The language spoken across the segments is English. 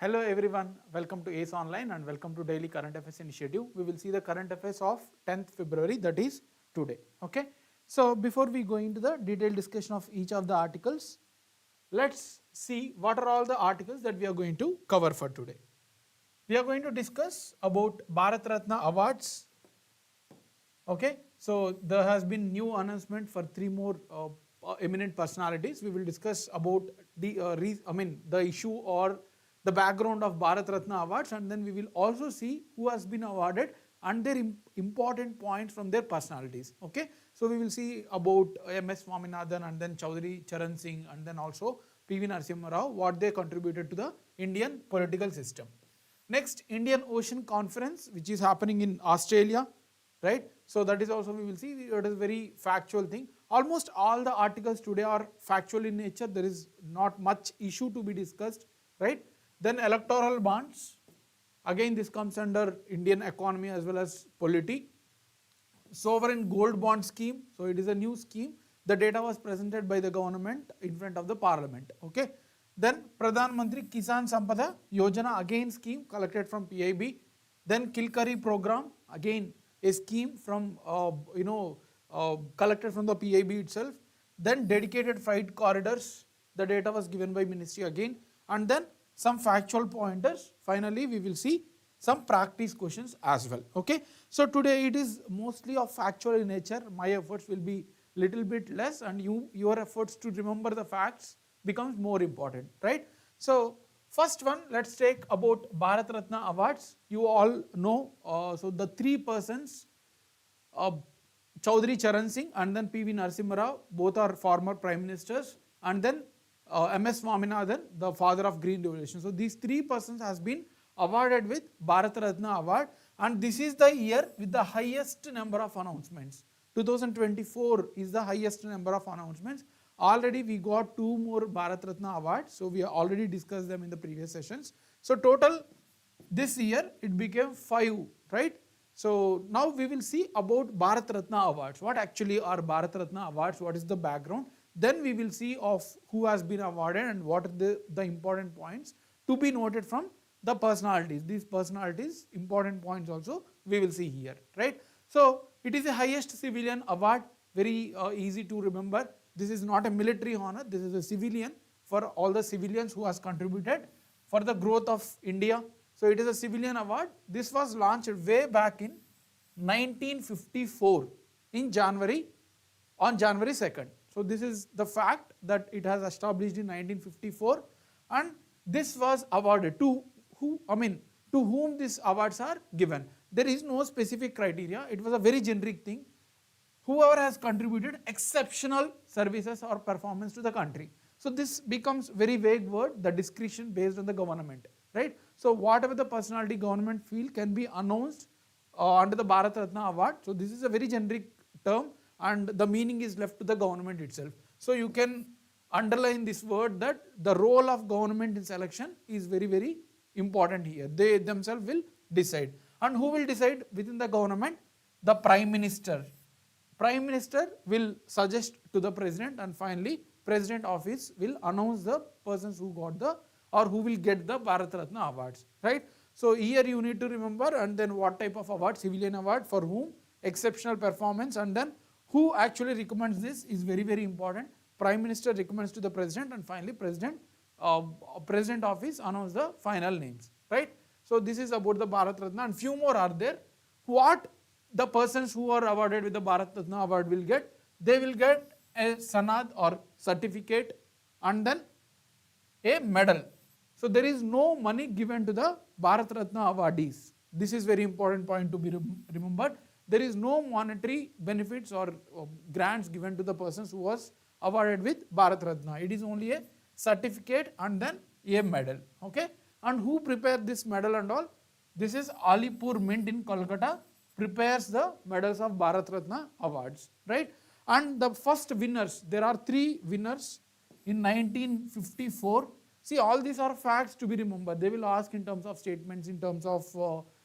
Hello everyone, welcome to ACE Online and welcome to Daily Current Affairs Initiative. We will see the current affairs of 10th February, that is today. Okay. So before we go into the detailed discussion of each of the articles, let's see what are all the articles that we are going to cover for today. We are going to discuss about Bharat Ratna awards. Okay, so there has been new announcement for three more eminent personalities. We will discuss about the the issue or the background of Bharat Ratna awards, and then we will also see who has been awarded and their important points from their personalities. Okay, so we will see about MS Swaminathan and then Chaudhary Charan Singh and then also PV Narasimha Rao, what they contributed to the Indian political system. Next, Indian Ocean Conference, which is happening in Australia, right? So that is also we will see, it is a very factual thing. Almost all the articles today are factual in nature. There is not much issue to be discussed, right? Then electoral bonds, again this comes under Indian economy as well as polity. Sovereign gold bond scheme, so it is a new scheme. The data was presented by the government in front of the parliament, okay? Then Pradhan Mantri Kisan Sampada Yojana, again scheme collected from PIB. Then Kilkari program, again a scheme from collected from the PIB itself. Then dedicated freight corridors, the data was given by ministry again, and then some factual pointers. Finally, we will see some practice questions as well. Okay, so today it is mostly of factual in nature. My efforts will be little bit less, and your efforts to remember the facts becomes more important, right? So first one, let's take about Bharat Ratna awards. You all know, so the three persons, Chaudhary Charan Singh and then PV Narasimha Rao, both are former prime ministers, and then MS Swaminathan, the father of Green Revolution. So these three persons has been awarded with Bharat Ratna award, and this is the year with the highest number of announcements. 2024 is the highest number of announcements. Already we got two more Bharat Ratna awards, so we have already discussed them in the previous sessions. So total this year it became 5, right? So now we will see about Bharat Ratna awards. What actually are Bharat Ratna awards? What is the background? Then we will see of who has been awarded and what are the important points to be noted from the personalities. These personalities, important points also we will see here, right? So it is the highest civilian award, very easy to remember. This is not a military honor, this is a civilian for all the civilians who has contributed for the growth of India. So it is a civilian award. This was launched way back in 1954 in January, on January 2nd. So this is the fact that it has established in 1954, and this was awarded to whom these awards are given. There is no specific criteria. It was a very generic thing. Whoever has contributed exceptional services or performance to the country. So this becomes very vague word, the discretion based on the government, right? So whatever the personality government feel can be announced under the Bharat Ratna award. So this is a very generic term and the meaning is left to the government itself. So you can underline this word that the role of government in selection is very, very important here. They themselves will decide. And who will decide within the government? The Prime Minister. Prime Minister will suggest to the President, and finally President office will announce the persons who got the or who will get the Bharat Ratna awards, right? So here you need to remember, and then what type of award, civilian award, for whom, exceptional performance, and then who actually recommends this is very, very important. Prime Minister recommends to the President, and finally President office announce the final names, right? So this is about the Bharat Ratna, and few more are there. What the persons who are awarded with the Bharat Ratna award will get? They will get a sanad or certificate and then a medal. So there is no money given to the Bharat Ratna awardees. This is very important point to be remembered. There is no monetary benefits or grants given to the persons who was awarded with Bharat Ratna. It is only a certificate and then a medal. Okay, and who prepared this medal and all? This is Alipur Mint in Kolkata prepares the medals of Bharat Ratna awards, right? And the first winners, there are 3 winners in 1954. See, all these are facts to be remembered. They will ask in terms of statements, in terms of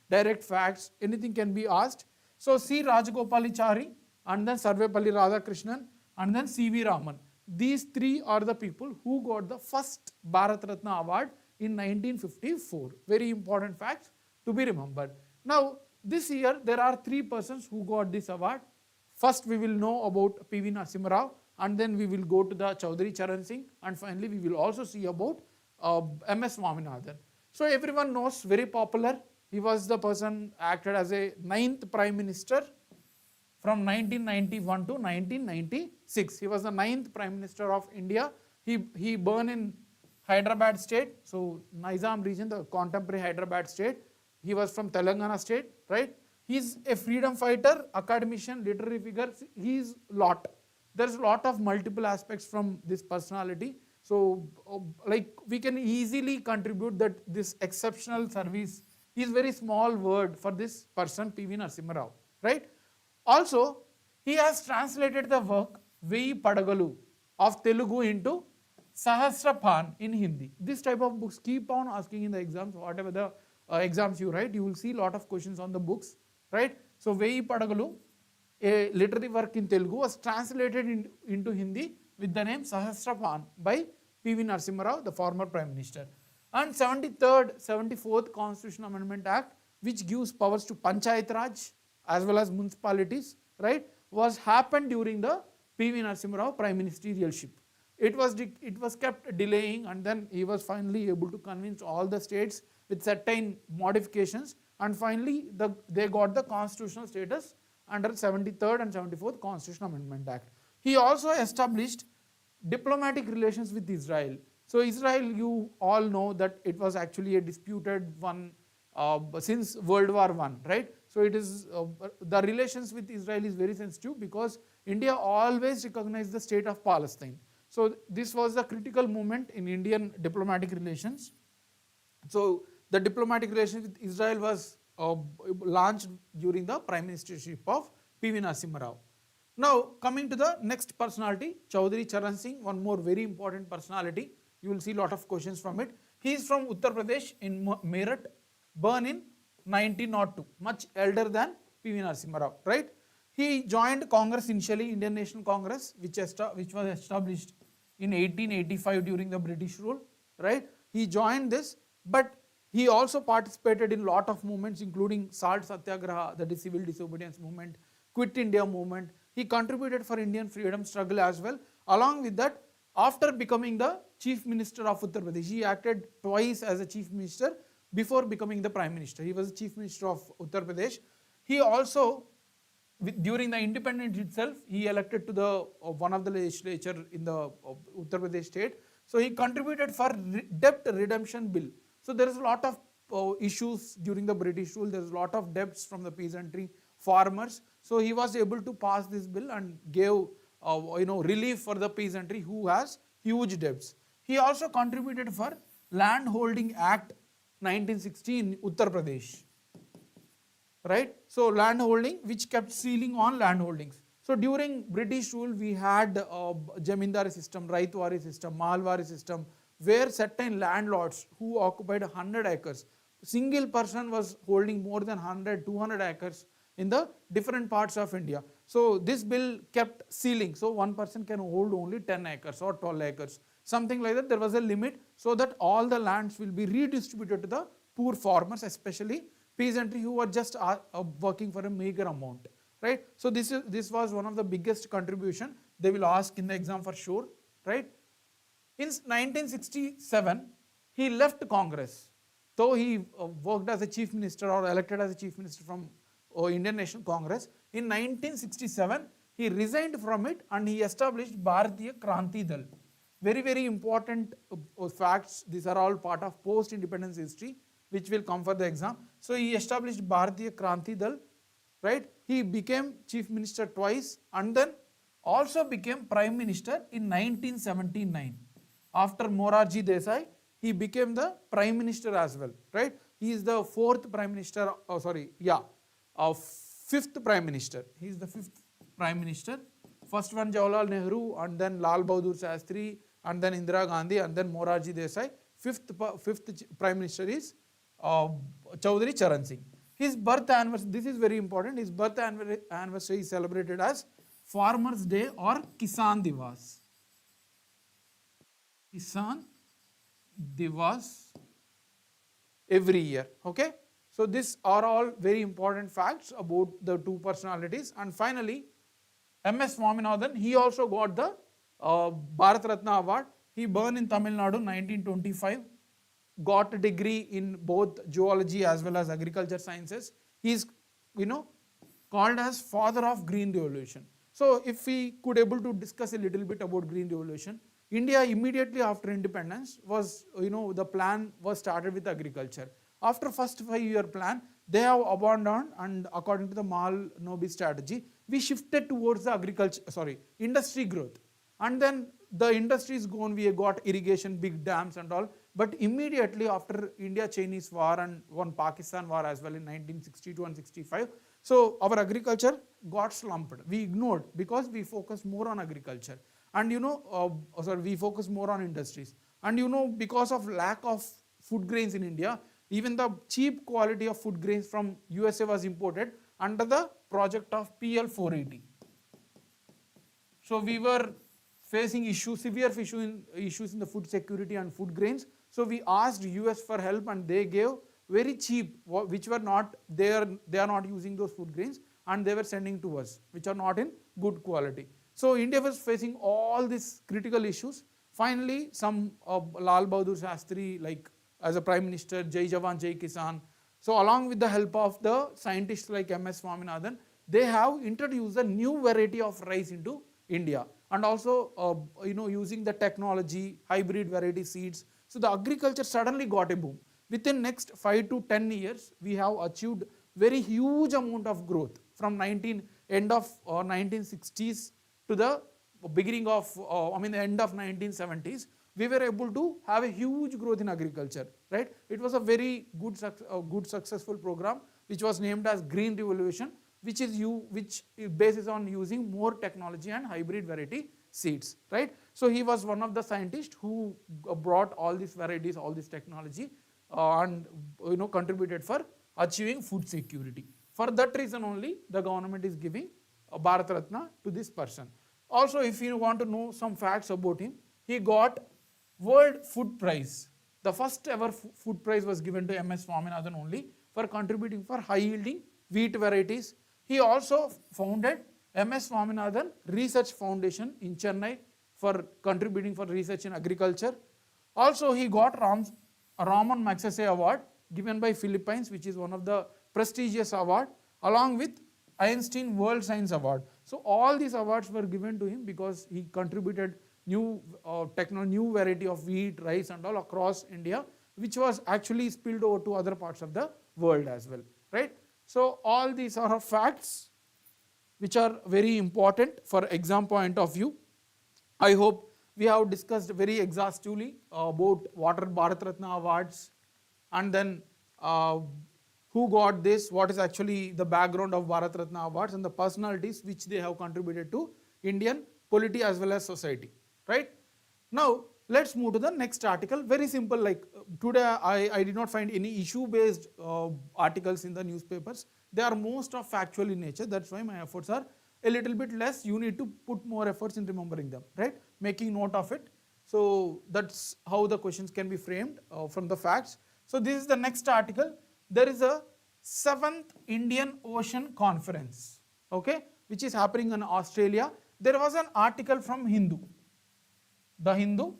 direct facts, anything can be asked. So C. Rajagopalichari and then Sarvepalli Radhakrishnan and then C.V. Raman. These 3 are the people who got the first Bharat Ratna award in 1954. Very important facts to be remembered. Now, this year there are 3 persons who got this award. First we will know about P.V. Narasimha Rao, and then we will go to the Chaudhary Charan Singh, and finally we will also see about M.S. Swaminathan. So everyone knows, very popular. He was the person acted as a 9th Prime Minister from 1991 to 1996. He was the 9th Prime Minister of India. He born in Hyderabad state, so Nizam region, the contemporary Hyderabad state. He was from Telangana state, right? He's a freedom fighter, academician, literary figure. He's lot. There's a lot of multiple aspects from this personality. So like we can easily contribute that this exceptional service is very small word for this person, P.V. Narasimha Rao, right? Also, he has translated the work Veyi Padagalu of Telugu into Sahasrapan in Hindi. This type of books keep on asking in the exams, whatever the exams you write, you will see a lot of questions on the books, right? So, Veyi Padagalu, a literary work in Telugu, was translated into Hindi with the name Sahasrapan by P.V. Narasimha Rao, the former Prime Minister. And 73rd, 74th Constitution Amendment Act, which gives powers to Panchayat Raj as well as municipalities, right, was happened during the P.V. Narasimha Rao Prime Ministerialship. It was kept delaying, and then he was finally able to convince all the states with certain modifications, and finally they got the constitutional status under 73rd and 74th Constitution Amendment Act. He also established diplomatic relations with Israel. So Israel, you all know that it was actually a disputed one since World War I, right? So it is the relations with Israel is very sensitive because India always recognized the state of Palestine. So this was a critical moment in Indian diplomatic relations. So the diplomatic relations with Israel was launched during the Prime Ministership of P.V. Narasimha Rao. Now coming to the next personality, Chaudhary Charan Singh, one more very important personality. You will see a lot of questions from it. He is from Uttar Pradesh in Meerut, born in 1902, much elder than P.V. Narasimha Rao, right? He joined Congress initially, Indian National Congress, which was established in 1885 during the British rule, right? He joined this, but he also participated in a lot of movements, including Salt Satyagraha, the civil disobedience movement, Quit India movement. He contributed for Indian freedom struggle as well. Along with that, after becoming the Chief Minister of Uttar Pradesh, he acted twice as a Chief Minister before becoming the Prime Minister. He was the Chief Minister of Uttar Pradesh. He also, during the independence itself, he elected to the one of the legislature in the Uttar Pradesh state. So he contributed for debt redemption bill. So there is a lot of issues during the British rule. There is a lot of debts from the peasantry, farmers. So he was able to pass this bill and gave relief for the peasantry who has huge debts. He also contributed for Land Holding Act 1960 in Uttar Pradesh, right? So land holding, which kept sealing on land holdings. So during British rule, we had Jamindari system, Raitwari system, Malwari system, where certain landlords who occupied 100 acres, single person was holding more than 100, 200 acres in the different parts of India. So this bill kept sealing. So one person can hold only 10 acres or 12 acres. Something like that. There was a limit so that all the lands will be redistributed to the poor farmers, especially peasantry who were just working for a meager amount, right? So this was one of the biggest contribution they will ask in the exam for sure, right? In 1967, he left Congress. Though he worked as a chief minister or elected as a chief minister from Indian National Congress, in 1967, he resigned from it and he established Bharatiya Kranti Dal. Very, very important facts. These are all part of post-independence history, which will come for the exam. So he established Bharatiya Kranti Dal, right? He became chief minister twice and then also became prime minister in 1979. After Morarji Desai, he became the prime minister as well, right? He is the fourth prime minister, fifth prime minister. He is the fifth prime minister. First one Jawaharlal Nehru, and then Lal Bahadur Shastri, and then Indira Gandhi, and then Morarji Desai. Fifth prime minister is Chaudhary Charan Singh. His birth anniversary, this is very important, his birth anniversary is celebrated as Farmers Day or Kisan Divas. Kisan Divas every year. Okay, so these are all very important facts about the two personalities. And finally, MS Swaminathan, he also got the Bharat Ratna Award. He born in Tamil Nadu 1925, got a degree in both geology as well as agriculture sciences. He is, you know, called as father of green revolution. So if we could able to discuss a little bit about green revolution, India immediately after independence was, the plan was started with agriculture. After first 5-year plan, they have abandoned, and according to the Mal-Nobi strategy, we shifted towards the industry growth. And then the industry is gone, we got irrigation, big dams and all. But immediately after India-Chinese war and one Pakistan war as well in 1962 and 65, so our agriculture got slumped. We ignored because we focused more on agriculture. And we focus more on industries. And because of lack of food grains in India, even the cheap quality of food grains from USA was imported under the project of PL 480. So we were facing severe issues in the food security and food grains. So we asked US for help, and they gave very cheap, which were not there. They are not using those food grains, and they were sending to us, which are not in good quality. So India was facing all these critical issues. Finally, some Lal Bahadur Shastri, like as a Prime Minister, Jai Jawan, Jai Kisan. So along with the help of the scientists like MS Swaminathan, they have introduced a new variety of rice into India, and also using the technology, hybrid variety seeds. So the agriculture suddenly got a boom. Within next 5 to 10 years, we have achieved very huge amount of growth from end of 1960s to the beginning of, the end of 1970s. We were able to have a huge growth in agriculture, right? It was a very good successful program, which was named as Green Revolution, which is bases on using more technology and hybrid variety seeds, right? So he was one of the scientists who brought all these varieties, all this technology, and contributed for achieving food security. For that reason only, the government is giving a Bharat Ratna to this person. Also, if you want to know some facts about him, he got World Food Prize. The first ever food prize was given to MS Swaminathan only for contributing for high yielding wheat varieties. He also founded MS Swaminathan Research Foundation in Chennai for contributing for research in agriculture. Also, he got Ramon Magsaysay Award given by Philippines, which is one of the prestigious award, along with Einstein World Science Award. So all these awards were given to him because he contributed new variety of wheat, rice and all across India, which was actually spilled over to other parts of the world as well, right? So all these are facts which are very important for exam point of view. I hope we have discussed very exhaustively about what are Bharat Ratna awards, and then who got this, what is actually the background of Bharat Ratna awards, and the personalities which they have contributed to Indian polity as well as society, right? Now let's move to the next article. Very simple, like today I did not find any issue based articles in the newspapers. They are most of factual in nature. That's why my efforts are a little bit less. You need to put more efforts in remembering them, right? Making note of it. So that's how the questions can be framed from the facts. So this is the next article. There is a 7th Indian Ocean Conference, okay, which is happening in Australia. There was an article from Hindu. The Hindu,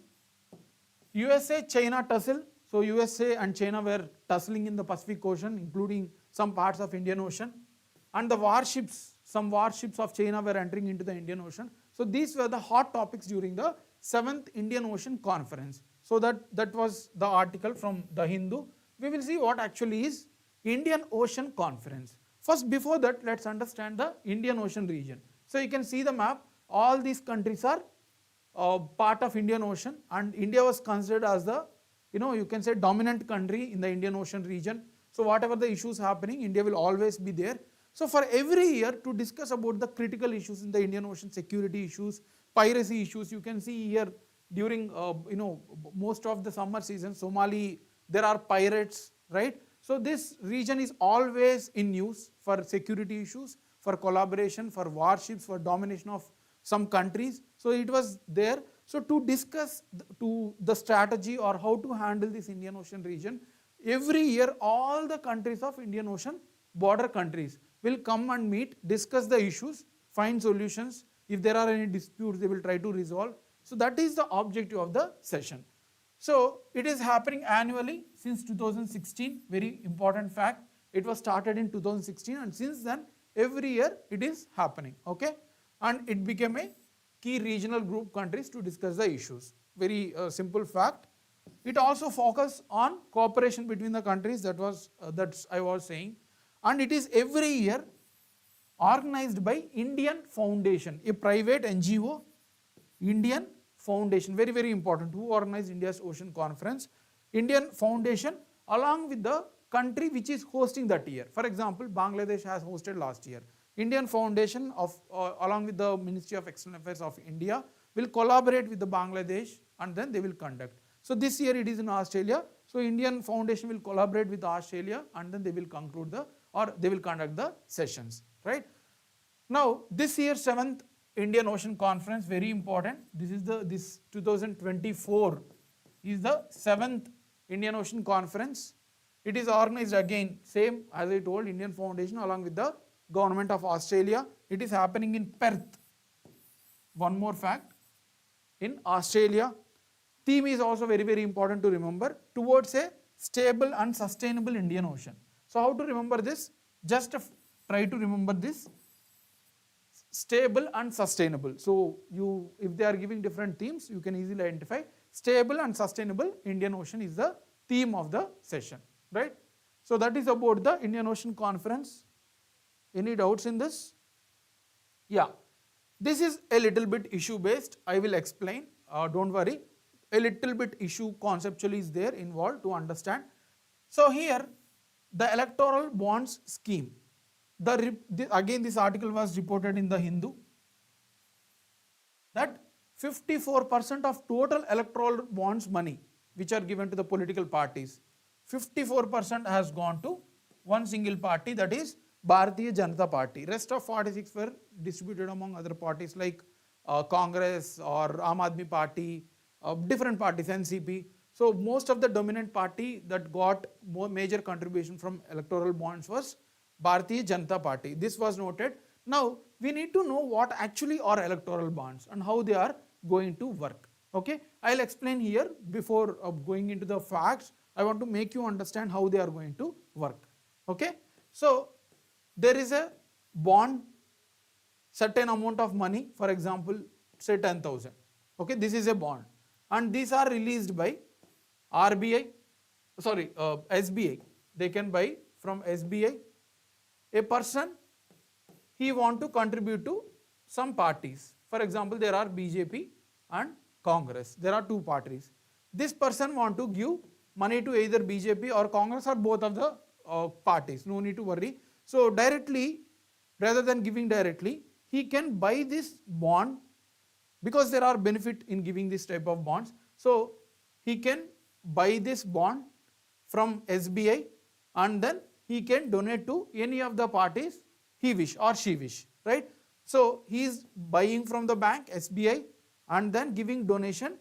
USA China tussle. So USA and China were tussling in the Pacific Ocean, including some parts of Indian Ocean, and the warships, some warships of China were entering into the Indian Ocean. So these were the hot topics during the 7th Indian Ocean Conference. So that was the article from the Hindu. We will see what actually is Indian Ocean Conference. First, before that, let's understand the Indian Ocean region. So you can see the map. All these countries are part of Indian Ocean, and India was considered as the, you can say dominant country in the Indian Ocean region. So whatever the issues happening, India will always be there. So for every year to discuss about the critical issues in the Indian Ocean, security issues, piracy issues, you can see here during most of the summer season, Somali, there are pirates, right? So this region is always in news for security issues, for collaboration, for warships, for domination of some countries. So it was there. So to discuss the strategy or how to handle this Indian Ocean region, every year all the countries of Indian Ocean border countries will come and meet, discuss the issues, find solutions. If there are any disputes, they will try to resolve. So that is the objective of the session. So it is happening annually since 2016, very important fact. It was started in 2016 and since then every year it is happening, okay? And it became a key regional group countries to discuss the issues. Very simple fact. It also focuses on cooperation between the countries, that I was saying, and it is every year organized by Indian Foundation, a private NGO, Indian Foundation, very, very important, who organized India's Ocean Conference. Indian Foundation along with the country which is hosting that year. For example, Bangladesh has hosted last year. Indian Foundation along with the Ministry of External Affairs of India will collaborate with the Bangladesh and then they will conduct. So this year it is in Australia. So Indian Foundation will collaborate with Australia and then they will conclude they will conduct the sessions, right? Now this year's 7th Indian Ocean Conference, very important. This 2024 is the 7th Indian Ocean Conference. It is organized again, same as I told, Indian Foundation along with the Government of Australia. It is happening in Perth. One more fact, in Australia. Theme is also very, very important to remember, towards a stable and sustainable Indian Ocean. So how to remember this? Just try to remember this. Stable and sustainable. So if they are giving different themes, you can easily identify. Stable and sustainable Indian Ocean is the theme of the session, right? So that is about the Indian Ocean Conference. Any doubts in this? Yeah, this is a little bit issue based. I will explain, don't worry. A little bit issue conceptually is there involved to understand. So here, the electoral bonds scheme. Again, this article was reported in the Hindu that 54% of total electoral bonds money which are given to the political parties, 54% has gone to one single party, that is Bharatiya Janata Party. Rest of 46 were distributed among other parties like Congress or Aam Aadmi Party, different parties, NCP. So most of the dominant party that got more major contribution from electoral bonds was Bharatiya Janata Party. This was noted. Now we need to know what actually are electoral bonds and how they are going to work. Okay, I'll explain here before going into the facts. I want to make you understand how they are going to work. Okay, so there is a bond, certain amount of money, for example, say 10,000. Okay, this is a bond, and these are released by SBI. They can buy from SBI. A person, he want to contribute to some parties. For example, there are BJP and Congress. There are two parties. This person want to give money to either BJP or Congress or both of the parties. No need to worry. So directly, rather than giving directly, he can buy this bond because there are benefit in giving this type of bonds. So he can buy this bond from SBI and then he can donate to any of the parties he wish or she wish, right? So he is buying from the bank, SBI, and then giving donation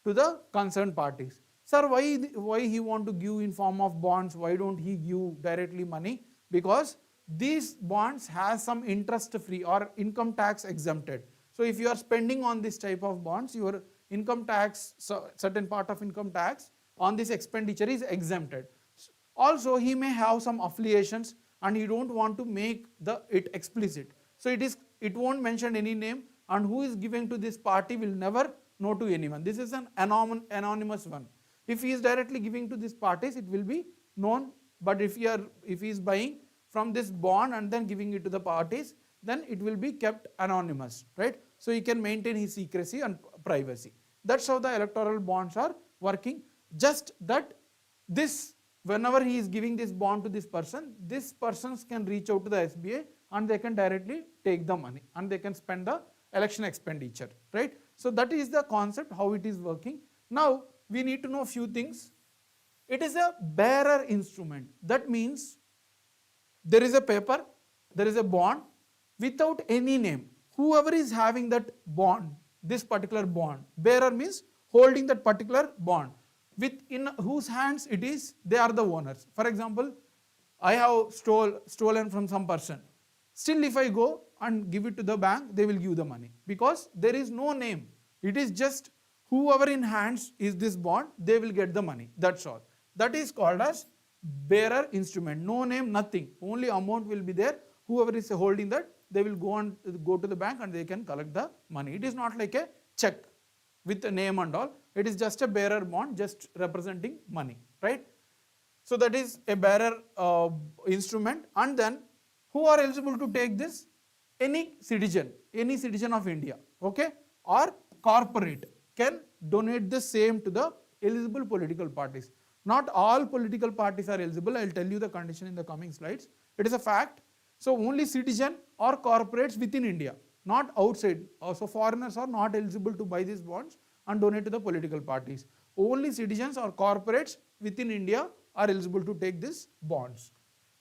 to the concerned parties. Sir, why he want to give in form of bonds? Why don't he give directly money? Because these bonds has some interest free or income tax exempted. So if you are spending on this type of bonds, your income tax, certain part of income tax on this expenditure is exempted. Also, he may have some affiliations and he don't want to make it explicit. So it won't mention any name, and who is giving to this party will never know to anyone. This is an anonymous one. If he is directly giving to these parties, it will be known. But if he is buying from this bond and then giving it to the parties, then it will be kept anonymous, right? So he can maintain his secrecy and privacy. That's how the electoral bonds are working. Just that whenever he is giving this bond to this persons can reach out to the SBI and they can directly take the money and they can spend the election expenditure, right? So that is the concept, how it is working. Now we need to know a few things. It is a bearer instrument. That means there is a paper, there is a bond without any name. Whoever is having that bond, this particular bond, bearer means holding that particular bond. in whose hands it is, they are the owners. For example, I have stolen from some person. Still, if I go and give it to the bank, they will give the money because there is no name. It is just whoever in hands is this bond, they will get the money. That's all. That is called as bearer instrument. No name, nothing. Only amount will be there. Whoever is holding that, they will go to the bank and they can collect the money. It is not like a check with a name and all. It is just a bearer bond, just representing money, right? So that is a bearer instrument. And then who are eligible to take this? Any citizen of India, okay, or corporate can donate the same to the eligible political parties. Not all political parties are eligible. I will tell you the condition in the coming slides. It is a fact. So only citizen or corporates within India, not outside. So foreigners are not eligible to buy these bonds and donate to the political parties. Only citizens or corporates within India are eligible to take these bonds.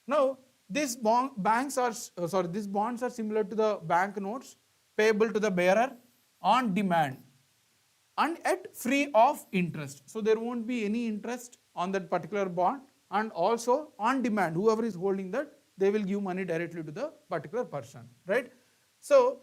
Now, these bonds are similar to the bank notes, payable to the bearer on demand and at free of interest. So there won't be any interest on that particular bond, and also on demand, whoever is holding that, they will give money directly to the particular person, right? So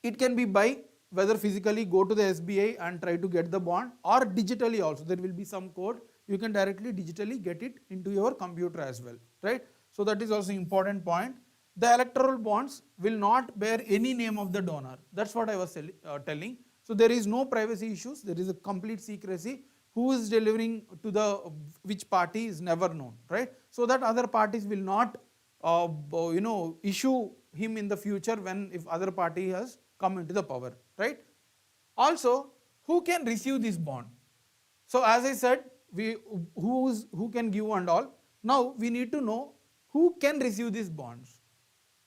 it can be by whether physically go to the SBI and try to get the bond, or digitally also. There will be some code, you can directly digitally get it into your computer as well, right? So that is also important point. The electoral bonds will not bear any name of the donor. That's what I was telling. So there is no privacy issues, there is a complete secrecy. Who is delivering to the which party is never known, right? So that other parties will not issue him in the future when if other party has come into the power, right? Also, who can receive this bond? So as I said, who can give and all. Now we need to know who can receive these bonds.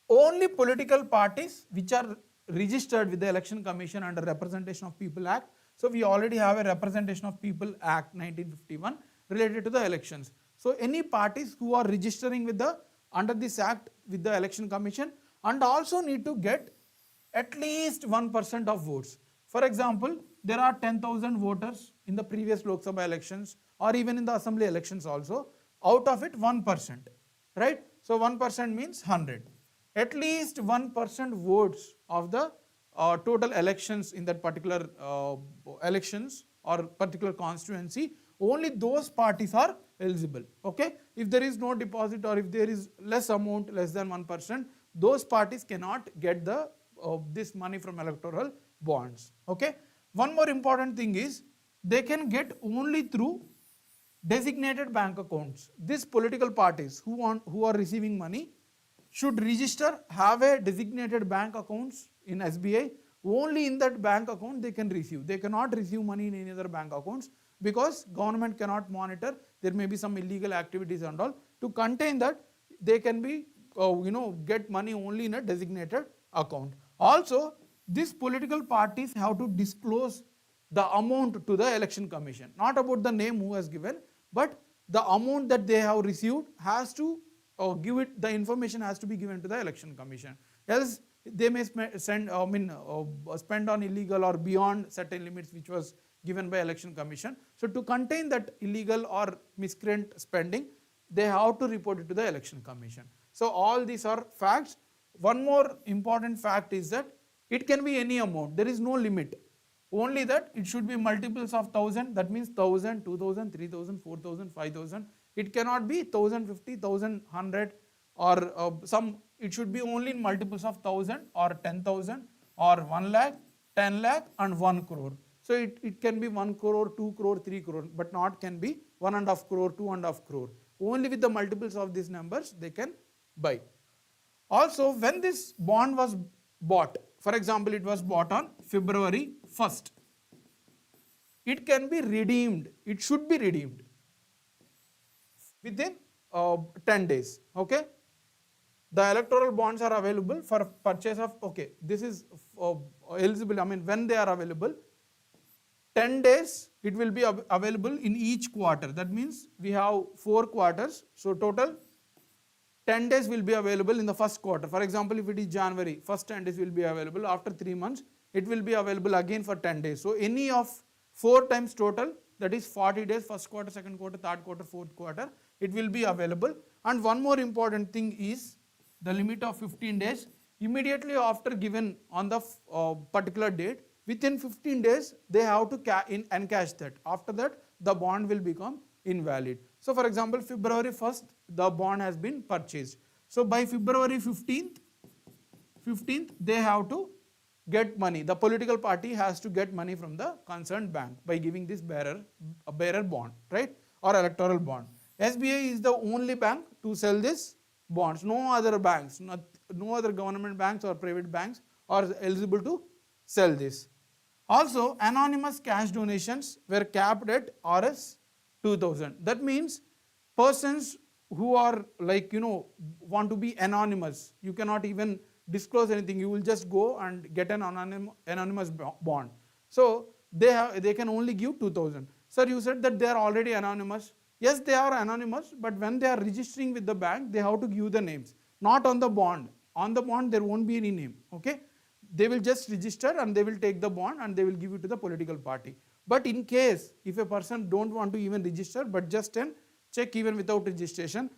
Only political parties which are registered with the Election Commission under Representation of People Act. So we already have a Representation of People Act 1951 related to the elections. So any parties who are registering with under this act with the Election Commission and also need to get at least 1% of votes. For example, there are 10,000 voters in the previous Lok Sabha elections or even in the Assembly elections also. Out of it 1%, right? So 1% means 100. At least 1% votes of the total elections in that particular elections or particular constituency, only those parties are eligible, okay? If there is no deposit or if there is less amount, less than 1%, those parties cannot get the this money from electoral bonds, okay? One more important thing is they can get only through designated bank accounts. These political parties who are receiving money should register, have a designated bank accounts in SBI. Only in that bank account they can receive. They cannot receive money in any other bank accounts because government cannot monitor. There may be some illegal activities and all. To contain that, they can be get money only in a designated account. Also, these political parties have to disclose the amount to the Election Commission. Not about the name who has given, but the amount that they have received has to the information has to be given to the Election Commission. Else they may spend on illegal or beyond certain limits which was given by Election Commission. So to contain that illegal or miscreant spending, they have to report it to the Election Commission. So all these are facts. One more important fact is that it can be any amount. There is no limit. Only that it should be multiples of 1000. That means 1000, 2000, 3000, 4000, 5000. It cannot be 1050, 1100 or some. It should be only in multiples of 1000 or 10,000 or 1 lakh, 10 lakh and 1 crore. So it can be 1 crore, 2 crore, 3 crore, but not can be 1.5 crore, 2.5 crore. Only with the multiples of these numbers they can buy. Also, when this bond was bought, for example, it was bought on February 1st. It can be redeemed. It should be redeemed within 10 days. Okay. The electoral bonds are available for purchase of, okay, this is eligible, when they are available, 10 days it will be available in each quarter. That means we have 4 quarters. So total 10 days will be available in the first quarter. For example, if it is January, first 10 days will be available. After 3 months, it will be available again for 10 days. So any of 4 times total that is 40 days, first quarter, second quarter, third quarter, fourth quarter, it will be available. And one more important thing is the limit of 15 days. Immediately after given on the particular date, within 15 days, they have to encash that. After that, the bond will become invalid. So for example, February 1st, the bond has been purchased. So by February 15th, they have to get money. The political party has to get money from the concerned bank by giving this bearer bond, right? Or electoral bond. SBI is the only bank to sell this bonds. No other banks, no other government banks or private banks are eligible to sell this. Also, anonymous cash donations were capped at Rs 2000. That means persons who are want to be anonymous, you cannot even disclose anything, you will just go and get an anonymous bond. So they can only give 2000. Sir, you said that they are already anonymous. Yes, they are anonymous, but when they are registering with the bank, they have to give the names, not on the bond. On the bond, there won't be any name, okay? They will just register and they will take the bond and they will give it to the political party. But in case, if a person don't want to even register, but just can check even without registration,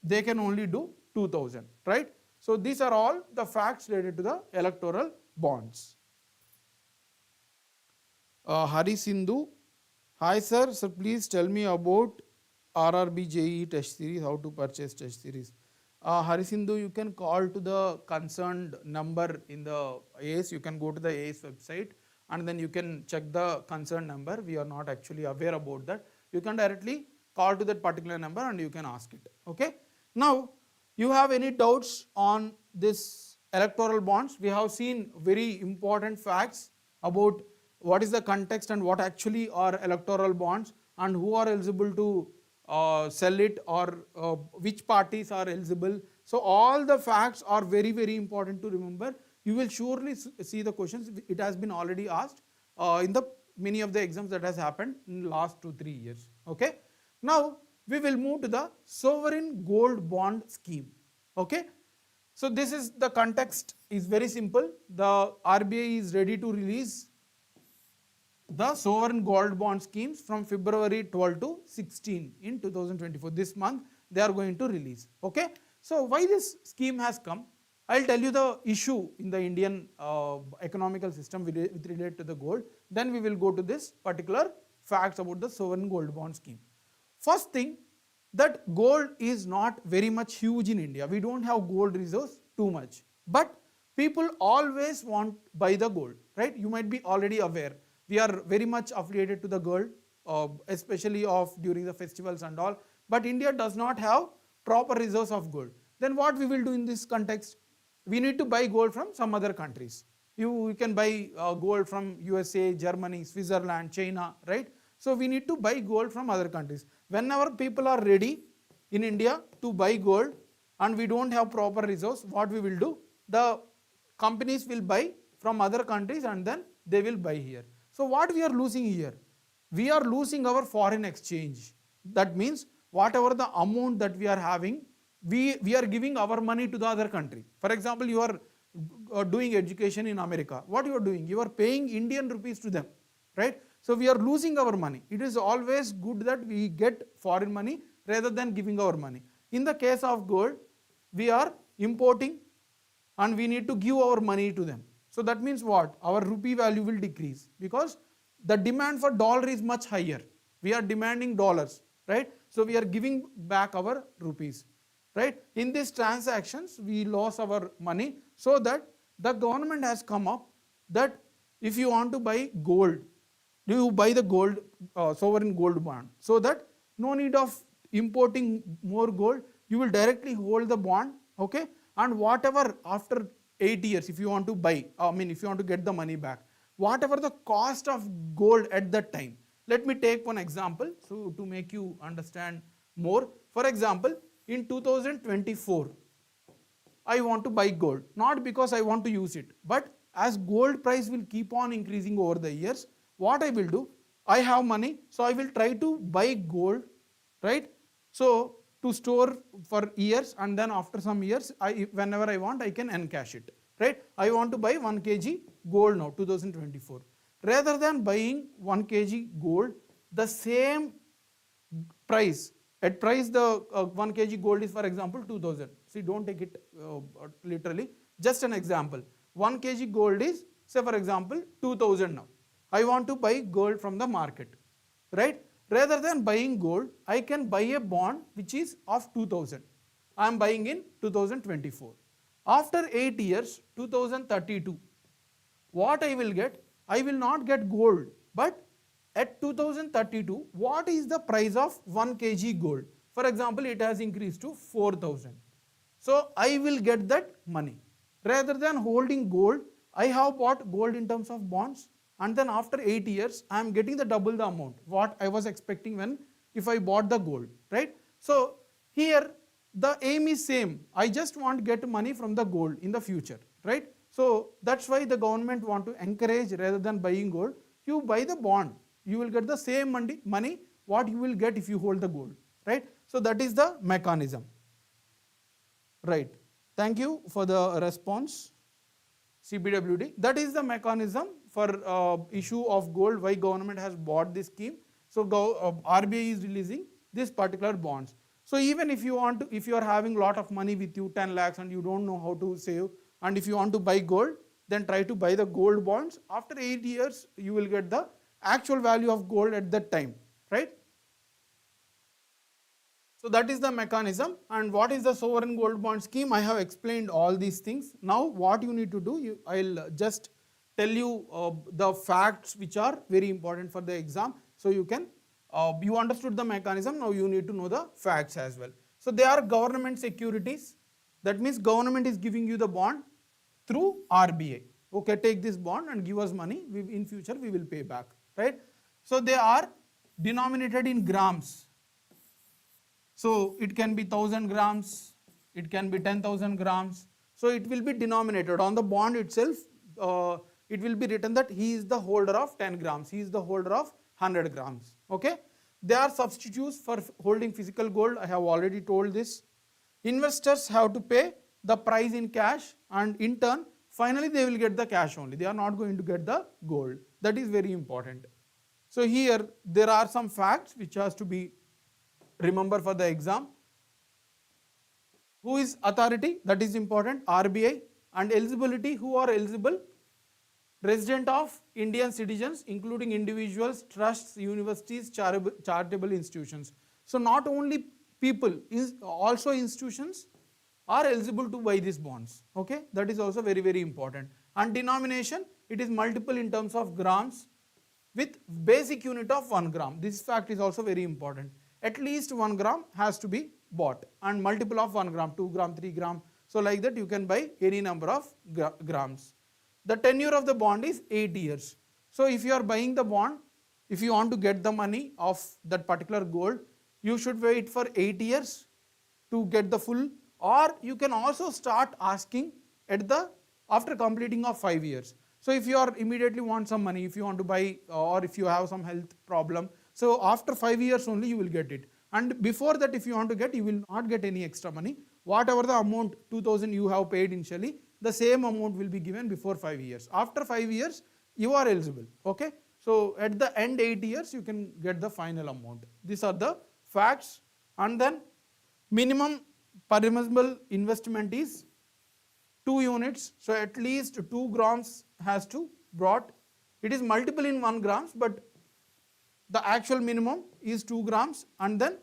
they can only do 2000, right? So these are all the facts related to the electoral bonds. Hari Sindhu, hi sir, please tell me about RRB JEE test series, how to purchase test series. Hari Sindhu, you can call to the concerned number in the ACE, you can go to the ACE website and then you can check the concerned number. We are not actually aware about that. You can directly call to that particular number and you can ask it, okay? Now, you have any doubts on this electoral bonds? We have seen very important facts about what is the context and what actually are electoral bonds and who are eligible to sell it or which parties are eligible. So all the facts are very, very important to remember. You will surely see the questions. It has been already asked in the many of the exams that has happened in the last 2-3 years, okay? Now, we will move to the sovereign gold bond scheme, okay? So this is the context is very simple. The RBI is ready to release the sovereign gold bond schemes from February 12 to 16 in 2024. This month they are going to release, okay? So why this scheme has come? I'll tell you the issue in the Indian economical system with relate to the gold. Then we will go to this particular facts about the sovereign gold bond scheme. First thing, that gold is not very much huge in India. We don't have gold reserves too much. But people always want buy the gold, right? You might be already aware. We are very much affiliated to the gold, especially during the festivals and all. But India does not have proper reserves of gold. Then what we will do in this context? We need to buy gold from some other countries. You can buy gold from USA, Germany, Switzerland, China, right? So we need to buy gold from other countries. Whenever people are ready in India to buy gold and we don't have proper resource, what we will do? The companies will buy from other countries and then they will buy here. So what we are losing here? We are losing our foreign exchange. That means whatever the amount that we are having, we are giving our money to the other country. For example, you are doing education in America. What you are doing? You are paying Indian rupees to them, right? So we are losing our money. It is always good that we get foreign money rather than giving our money. In the case of gold, we are importing and we need to give our money to them. So that means what? Our rupee value will decrease because the demand for dollar is much higher. We are demanding dollars, right? So we are giving back our rupees, right? In these transactions, we lost our money, so that the government has come up that if you want to buy gold, you buy the gold, sovereign gold bond, so that no need of importing more gold, you will directly hold the bond, okay? And whatever after 8 years, if you want to buy, if you want to get the money back, whatever the cost of gold at that time. Let me take one example so to make you understand more. For example, in 2024, I want to buy gold, not because I want to use it, but as gold price will keep on increasing over the years, what I will do, I have money, so I will try to buy gold, right? So to store for years, and then after some years, whenever I want, I can encash it, right? I want to buy 1 kg gold now, 2024. Rather than buying 1 kg gold, the same price, at price the 1 kg gold is for example 2000. See, don't take it literally, just an example. 1 kg gold is say for example 2000 now. I want to buy gold from the market, right? Rather than buying gold, I can buy a bond which is of 2000. I am buying in 2024. After 8 years, 2032, what I will get? I will not get gold, but at 2032, what is the price of 1 kg gold? For example, it has increased to 4000. So I will get that money. Rather than holding gold, I have bought gold in terms of bonds, and then after 8 years, I am getting the double the amount what I was expecting when if I bought the gold, right? So here the aim is same. I just want to get money from the gold in the future, right? So that's why the government want to encourage, rather than buying gold, you buy the bond. You will get the same money what you will get if you hold the gold, right? So that is the mechanism, right? Thank you for the response, CBWD. That is the mechanism for issue of gold, why government has bought this scheme. So RBI is releasing this particular bonds. So even if you want to, if you are having lot of money with you, 10 lakhs, and you don't know how to save, and if you want to buy gold, then try to buy the gold bonds. After 8 years, you will get the actual value of gold at that time, right? So that is the mechanism. And what is the sovereign gold bond scheme? I have explained all these things. Now what you need to do, I'll just tell you the facts which are very important for the exam. So you can, you understood the mechanism, now you need to know the facts as well. So they are government securities. That means government is giving you the bond through RBI. Okay, take this bond and give us money. In future we will pay back, right? So they are denominated in grams. So it can be 1000 grams, it can be 10,000 grams. So it will be denominated on the bond itself. It will be written that he is the holder of 10 grams, he is the holder of 100 grams. Okay. They are substitutes for holding physical gold. I have already told this. Investors have to pay the price in cash, and in turn, finally they will get the cash only. They are not going to get the gold. That is very important. So here there are some facts which has to be remember for the exam. Who is authority? That is important. RBI. And eligibility. Who are eligible? Resident of Indian citizens, including individuals, trusts, universities, charitable institutions. So not only people, also institutions are eligible to buy these bonds. Okay, that is also very, very important. And denomination, it is multiple in terms of grams with basic unit of 1 gram. This fact is also very important. At least 1 gram has to be bought, and multiple of 1 gram, 2 gram, 3 gram. So like that you can buy any number of grams. The tenure of the bond is 8 years. So if you are buying the bond, if you want to get the money of that particular gold, you should wait for 8 years to get the full, or you can also start asking at the after completing of 5 years. So if you are immediately want some money, if you want to buy, or if you have some health problem, so after 5 years only you will get it. And before that, if you want to get, you will not get any extra money. Whatever the amount 2000 you have paid initially, the same amount will be given before 5 years. After 5 years, you are eligible. Okay. So at the end 8 years, you can get the final amount. These are the facts. And then minimum permissible investment is 2 units. So at least 2 grams has to brought. It is multiple in 1 grams, but the actual minimum is 2 grams, and then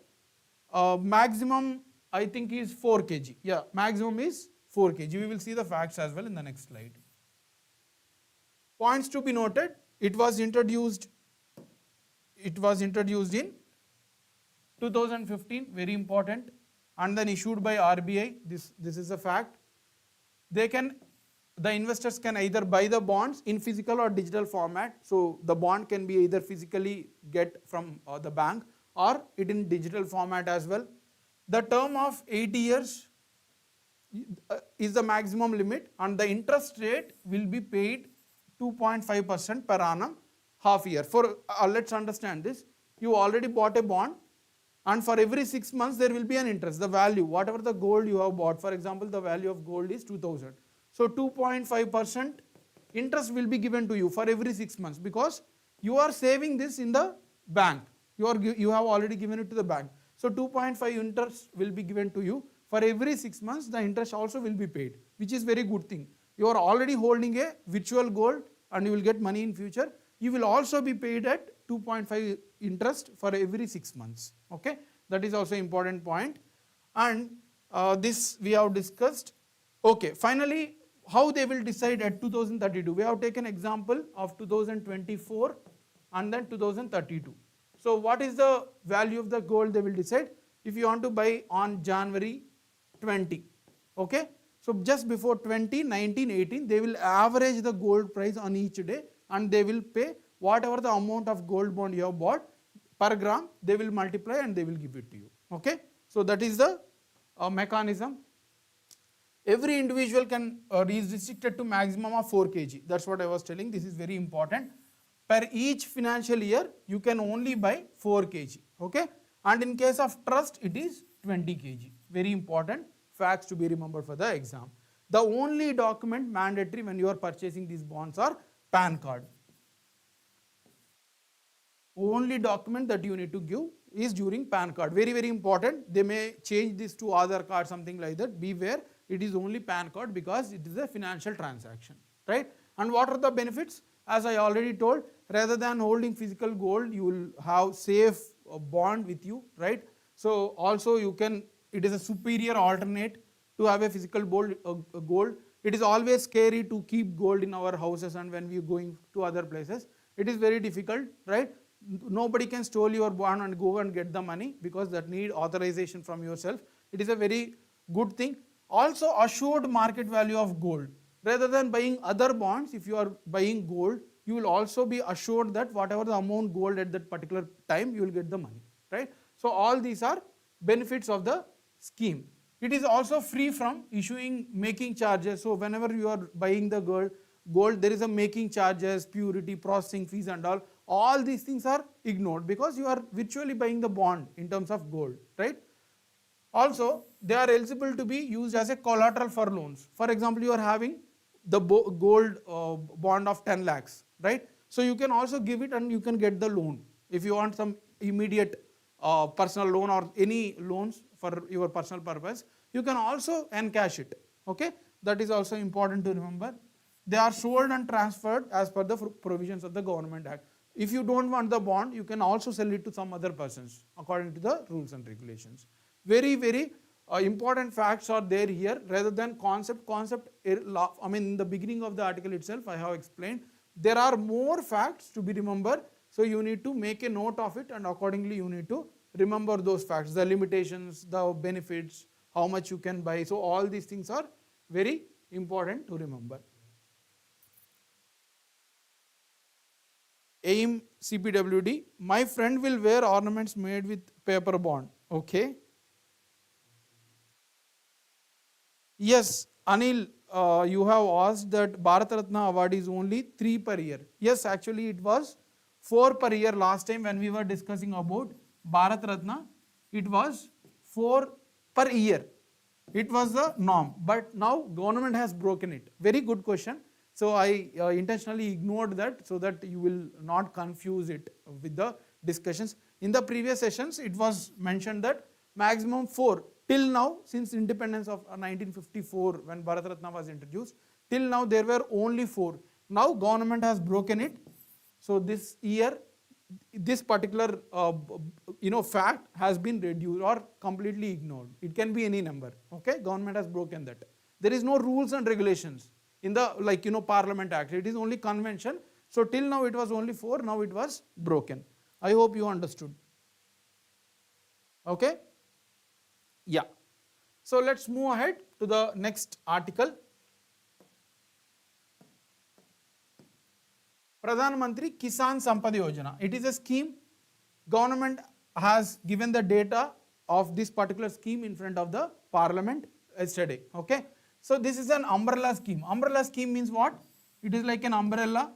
maximum I think is 4 kg. Yeah, maximum is 4 kg. We will see the facts as well in the next slide. Points to be noted. It was introduced in 2015, very important, and then issued by RBI. This is a fact. The investors can either buy the bonds in physical or digital format. So the bond can be either physically get from the bank, or it in digital format as well. The term of 8 years is the maximum limit, and the interest rate will be paid 2.5% per annum half year. For let's understand this. You already bought a bond, and for every 6 months there will be an interest. The value, whatever the gold you have bought, for example, the value of gold is 2000. So 2.5% interest will be given to you for every 6 months, because you are saving this in the bank. you have already given it to the bank. So 2.5 interest will be given to you. For every 6 months, the interest also will be paid, which is very good thing. You are already holding a virtual gold and you will get money in future. You will also be paid at 2.5 interest for every 6 months. Okay, that is also important point. And this we have discussed. Okay, finally, how they will decide at 2032. We have taken example of 2024 and then 2032. So what is the value of the gold they will decide? If you want to buy on January 20, okay, so just before 20, 19, 18, they will average the gold price on each day and they will pay whatever the amount of gold bond you have bought per gram, they will multiply and they will give it to you. Okay, so that is the mechanism. Every individual can is restricted to maximum of 4 kg. That's what I was telling. This is very important. Per each financial year, you can only buy 4 kg. Okay, and in case of trust, it is 20 kg. Very important facts to be remembered for the exam. The only document mandatory when you are purchasing these bonds are PAN card. Only document that you need to give is during PAN card. Very, very important. They may change this to Aadhaar card, something like that. Beware, it is only PAN card because it is a financial transaction, right? And what are the benefits? As I already told, rather than holding physical gold, you will have safe bond with you, right? So also you can, it is a superior alternate to have a physical gold. It is always scary to keep gold in our houses and when we are going to other places. It is very difficult, right? Nobody can steal your bond and go and get the money because that need authorization from yourself. It is a very good thing. Also assured market value of gold. Rather than buying other bonds, if you are buying gold, you will also be assured that whatever the amount gold at that particular time, you will get the money, right? So all these are benefits of the scheme. It is also free from issuing making charges. So whenever you are buying the gold, there is a making charges, purity, processing fees and all. All these things are ignored because you are virtually buying the bond in terms of gold, right? Also, they are eligible to be used as a collateral for loans. For example, you are having the gold bond of 10 lakhs, right? So you can also give it and you can get the loan. If you want some immediate personal loan or any loans for your personal purpose, you can also encash it, okay? That is also important to remember. They are sold and transferred as per the provisions of the Government Act. If you don't want the bond, you can also sell it to some other persons according to the rules and regulations. Very, very important facts are there here rather than concept. I mean, in the beginning of the article itself, I have explained. There are more facts to be remembered. So you need to make a note of it and accordingly you need to remember those facts, the limitations, the benefits, how much you can buy. So all these things are very important to remember. AIM CPWD, my friend will wear ornaments made with paper bond. Okay. Yes, Anil, you have asked that Bharat Ratna award is only 3 per year. Yes, actually it was 4 per year last time when we were discussing about Bharat Ratna. It was 4 per year. It was the norm, but now government has broken it. Very good question. So I intentionally ignored that so that you will not confuse it with the discussions. In the previous sessions, it was mentioned that maximum 4. Till now, since independence of 1954 when Bharat Ratna was introduced, till now there were only 4. Now government has broken it. So this year, this particular fact has been reduced or completely ignored. It can be any number. Okay, government has broken that. There is no rules and regulations in the Parliament Act. It is only convention. So till now it was only 4. Now it was broken. I hope you understood. Okay. Yeah. So let's move ahead to the next article. Pradhan Mantri Kisan Sampada Yojana. It is a scheme. Government has given the data of this particular scheme in front of the Parliament yesterday. Okay. So this is an umbrella scheme. Umbrella scheme means what? It is like an umbrella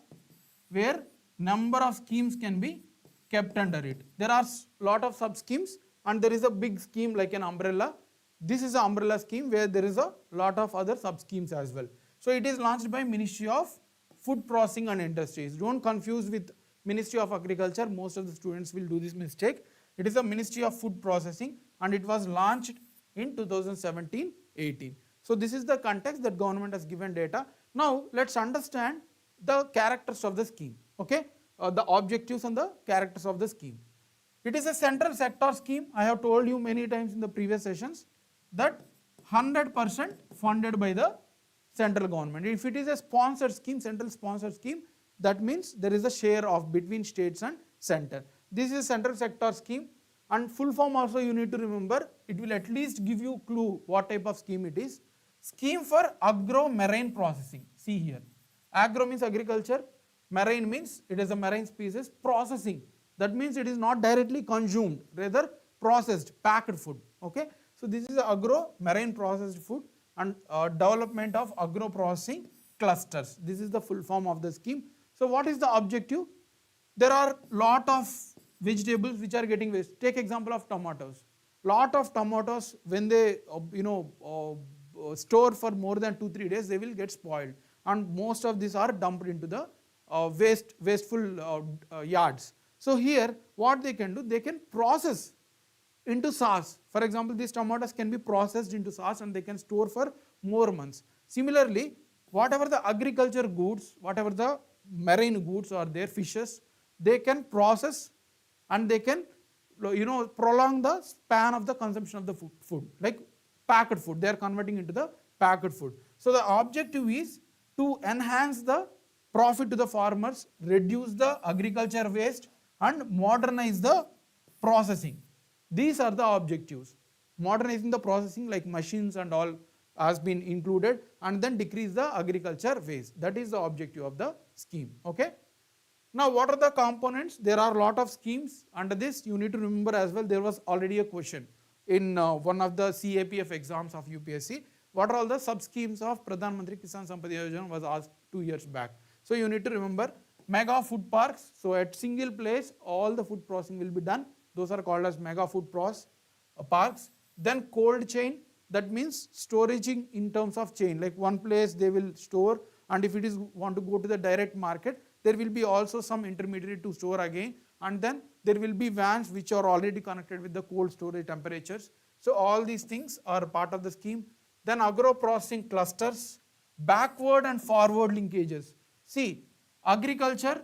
where number of schemes can be kept under it. There are lot of sub schemes and there is a big scheme like an umbrella. This is an umbrella scheme where there is a lot of other sub schemes as well. So it is launched by Ministry of Food Processing and Industries. Don't confuse with Ministry of Agriculture. Most of the students will do this mistake. It is a Ministry of Food Processing and it was launched in 2017-18. So this is the context that government has given data. Now let's understand the characters of the scheme, okay? The objectives and the characters of the scheme. It is a central sector scheme. I have told you many times in the previous sessions that 100% funded by the central government. If it is a sponsored scheme, central sponsored scheme, that means there is a share of between states and center. This is a central sector scheme, and full form also you need to remember. It will at least give you clue what type of scheme it is. Scheme for agro-marine processing. See here. Agro means agriculture, marine means it is a marine species, processing. That means it is not directly consumed, rather processed, packed food. Okay. So this is agro-marine processed food and development of agro-processing clusters. This is the full form of the scheme. So what is the objective? There are lot of vegetables which are getting waste. Take example of tomatoes. Lot of tomatoes, when they store for more than 2-3 days, they will get spoiled, and most of these are dumped into the wasteful yards. So here what they can do, they can process into sauce. For example, these tomatoes can be processed into sauce and they can store for more months. Similarly, whatever the agriculture goods, whatever the marine goods or their fishes, they can process and they can prolong the span of the consumption of the food, like packed food. They are converting into the packed food. So the objective is to enhance the profit to the farmers, reduce the agriculture waste and modernize the processing. These are the objectives. Modernizing the processing, like machines and all has been included, and then decrease the agriculture waste. That is the objective of the scheme. Okay. Now what are the components? There are a lot of schemes under this. You need to remember as well, there was already a question in one of the CAPF exams of UPSC. What are all the sub schemes of Pradhan Mantri Kisan Sampada Yojana was asked 2 years back. So you need to remember mega food parks. So at single place all the food processing will be done. Those are called as mega food parks. Then cold chain, that means storaging in terms of chain, like one place they will store, and if it is want to go to the direct market, there will be also some intermediary to store again, and then there will be vans which are already connected with the cold storage temperatures. So all these things are part of the scheme. Then agro processing clusters, backward and forward linkages. See, agriculture,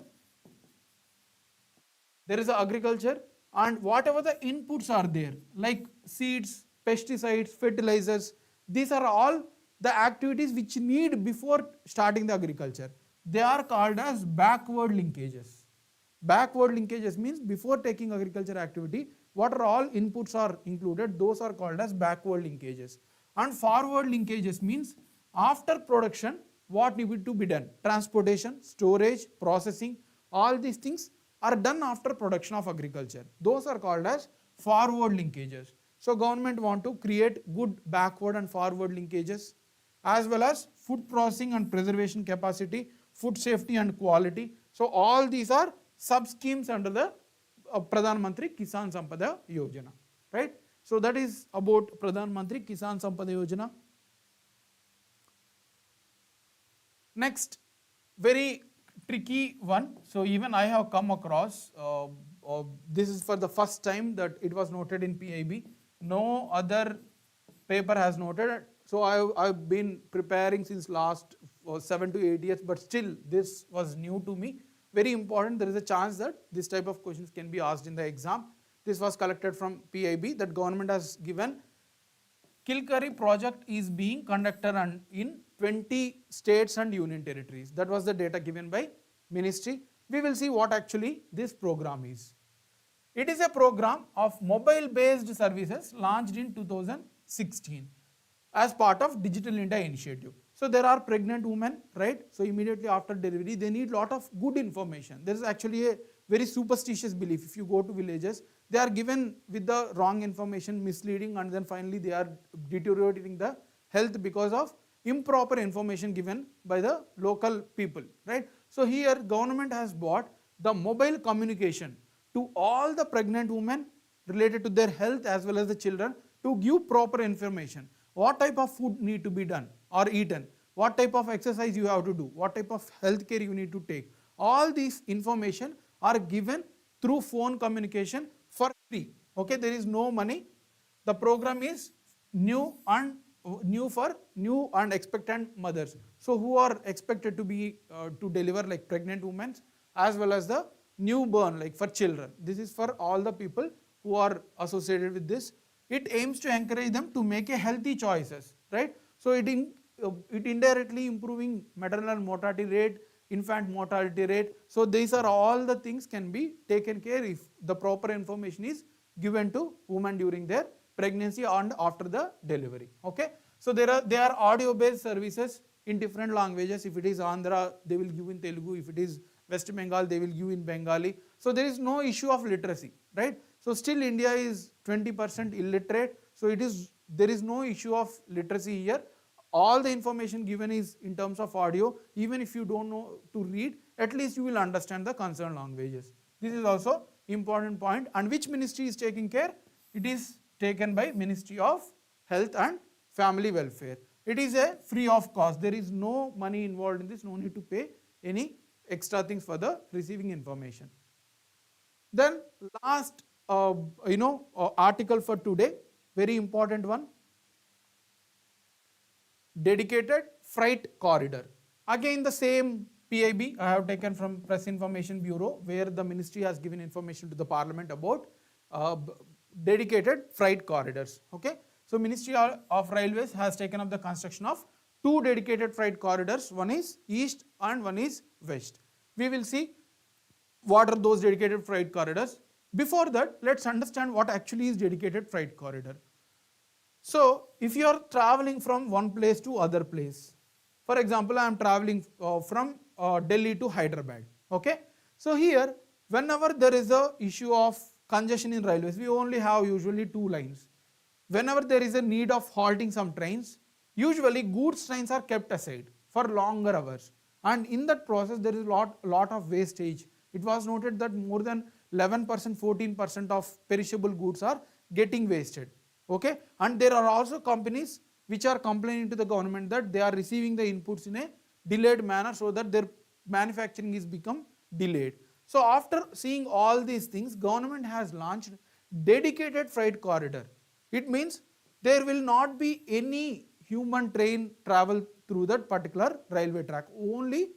there is agriculture, and whatever the inputs are there, like seeds, pesticides, fertilizers, these are all the activities which need before starting the agriculture. They are called as backward linkages. Backward linkages means before taking agriculture activity, what are all inputs are included, those are called as backward linkages. And forward linkages means after production, what needed to be done? Transportation, storage, processing, all these things are done after production of agriculture. Those are called as forward linkages. So government want to create good backward and forward linkages, as well as food processing and preservation capacity, food safety and quality. So all these are sub schemes under the Pradhan Mantri Kisan Sampada Yojana, right? So that is about Pradhan Mantri Kisan Sampada Yojana. Next, very tricky one. So even I have come across, this is for the first time that it was noted in PIB. No other paper has noted. So I've been preparing since last 7 to 8 years, but still this was new to me. Very important. There is a chance that this type of questions can be asked in the exam. This was collected from PIB that government has given. Kilkari project is being conducted in 20 states and union territories. That was the data given by ministry. We will see what actually this program is. It is a program of mobile based services launched in 2016 as part of Digital India initiative. So there are pregnant women, right? So immediately after delivery, they need lot of good information. There is actually a very superstitious belief. If you go to villages, they are given with the wrong information, misleading, and then finally they are deteriorating the health because of improper information given by the local people, right? So here government has bought the mobile communication to all the pregnant women related to their health as well as the children to give proper information. What type of food need to be done or eaten, what type of exercise you have to do, what type of health care you need to take. All these information are given through phone communication for free. Okay, there is no money. The program is new for new and expectant mothers. So who are expected to be to deliver, like pregnant women, as well as the newborn, like for children. This is for all the people who are associated with this. It aims to encourage them to make a healthy choices, right? So it indirectly improving maternal mortality rate, infant mortality rate. So these are all the things can be taken care if the proper information is given to women during their pregnancy and after the delivery. Okay, so there are audio based services in different languages. If it is Andhra, they will give in Telugu. If it is West Bengal, they will give in Bengali. So there is no issue of literacy, right? So still India is 20% illiterate. So there is no issue of literacy here. All the information given is in terms of audio. Even if you don't know to read, at least you will understand the concerned languages. This is also important point. And which ministry is taking care? It is taken by Ministry of Health and Family Welfare. It is a free of cost. There is no money involved in this. No need to pay any extra things for the receiving information. Then last article for today, very important one. Dedicated freight corridor. Again the same PIB I have taken from Press Information Bureau, where the ministry has given information to the parliament about dedicated freight corridors. Okay, so Ministry of Railways has taken up the construction of two dedicated freight corridors. One is east and one is west. We will see what are those dedicated freight corridors. Before that, let's understand what actually is dedicated freight corridor. So if you are traveling from one place to other place, for example, I am traveling from Delhi to Hyderabad. Okay, so here whenever there is a issue of congestion in railways, we only have usually two lines. Whenever there is a need of halting some trains, usually goods trains are kept aside for longer hours, and in that process there is lot of wastage. It was noted that more than 11%, 14% of perishable goods are getting wasted. Okay, and there are also companies which are complaining to the government that they are receiving the inputs in a delayed manner, so that their manufacturing is become delayed. So after seeing all these things, government has launched dedicated freight corridor. It means there will not be any human train travel through that particular railway track. Only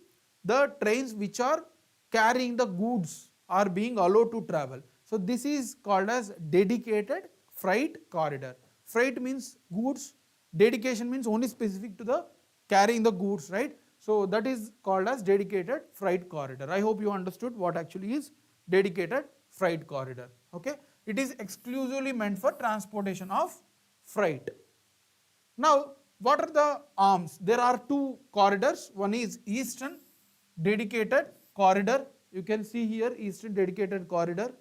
the trains which are carrying the goods are being allowed to travel. So this is called as dedicated freight corridor. Freight means goods, dedication means only specific to the carrying the goods, right? So that is called as dedicated freight corridor. I hope you understood what actually is dedicated freight corridor. Okay, it is exclusively meant for transportation of freight. Now what are the arms? There are two corridors. One is eastern dedicated corridor. You can see here eastern dedicated corridor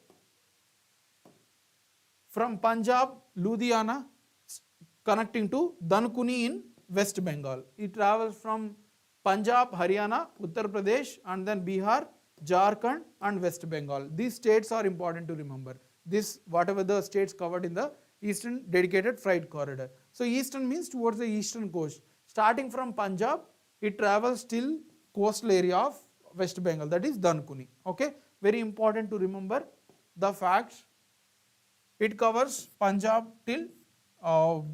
from Punjab, Ludhiana, connecting to Dankuni in West Bengal. It travels from Punjab, Haryana, Uttar Pradesh, and then Bihar, Jharkhand and West Bengal. These states are important to remember. This, whatever the states covered in the eastern dedicated freight corridor. So eastern means towards the eastern coast. Starting from Punjab, it travels till coastal area of West Bengal, that is Dankuni. Okay, very important to remember the facts. It covers Punjab till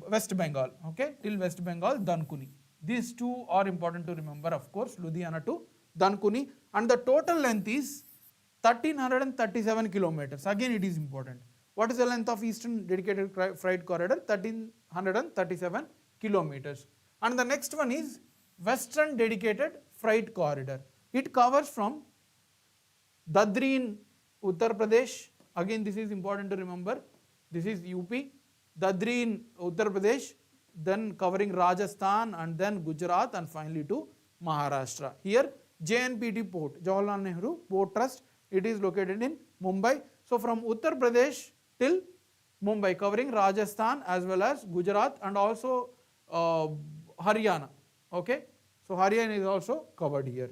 West Bengal, okay, till West Bengal, Dankuni. These two are important to remember, of course, Ludhiana to Dankuni, and the total length is 1337 kilometers. Again, it is important. What is the length of eastern dedicated freight corridor? 1337 kilometers. And the next one is western dedicated freight corridor. It covers from Dadri in Uttar Pradesh. Again, this is important to remember. This is UP. Dadri in Uttar Pradesh, then covering Rajasthan and then Gujarat and finally to Maharashtra. Here JNPT port, Jawaharlal Nehru Port Trust, it is located in Mumbai. So from Uttar Pradesh till Mumbai, covering Rajasthan as well as Gujarat and also Haryana. Okay, so Haryana is also covered here.